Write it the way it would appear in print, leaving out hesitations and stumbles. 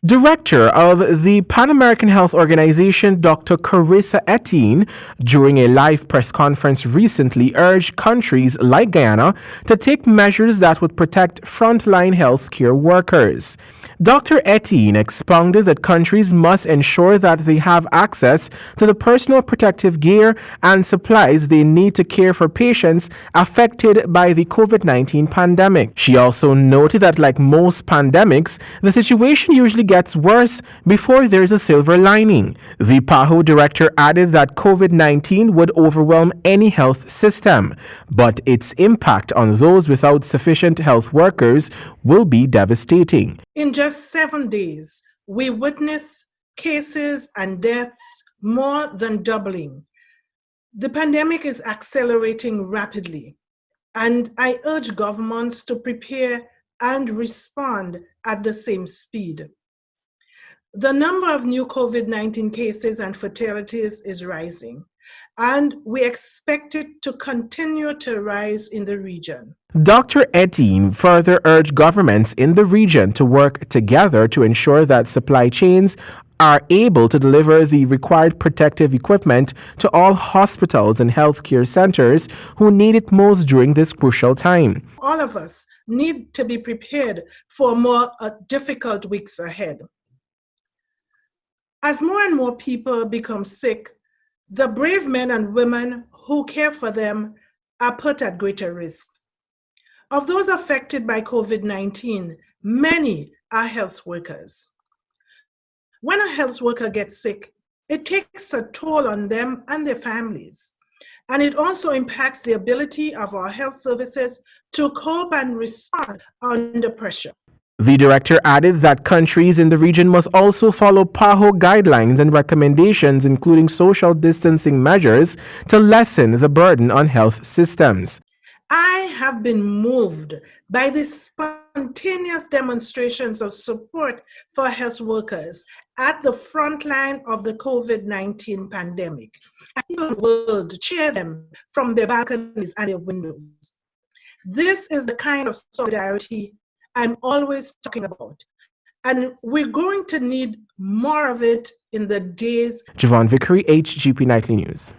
Director of the Pan American Health Organization, Dr. Carissa Etienne, during a live press conference recently urged countries like Guyana to take measures that would protect frontline healthcare workers. Dr. Etienne expounded that countries must ensure that they have access to the personal protective gear and supplies they need to care for patients affected by the COVID-19 pandemic. She also noted that, like most pandemics, the situation usually gets worse before there's a silver lining. The Paho director added that COVID-19 would overwhelm any health system, but its impact on those without sufficient health workers will be devastating. In just 7 days, we witnessed cases and deaths more than doubling. The pandemic is accelerating rapidly, and I urge governments to prepare and respond at the same speed. The number of new COVID-19 cases and fatalities is rising, and we expect it to continue to rise in the region. Dr. Etienne further urged governments in the region to work together to ensure that supply chains are able to deliver the required protective equipment to all hospitals and healthcare centers who need it most during this crucial time. All of us need to be prepared for more difficult weeks ahead. As more and more people become sick, the brave men and women who care for them are put at greater risk. Of those affected by COVID-19, many are health workers. When a health worker gets sick, it takes a toll on them and their families. And it also impacts the ability of our health services to cope and respond under pressure. The director added that countries in the region must also follow Paho guidelines and recommendations, including social distancing measures, to lessen the burden on health systems. I have been moved by the spontaneous demonstrations of support for health workers at the front line of the COVID-19 pandemic. I think the world to cheer them from their balconies and their windows. This is the kind of solidarity I'm always talking about, and we're going to need more of it in the days. Javone Vickerie, HGP Nightly News.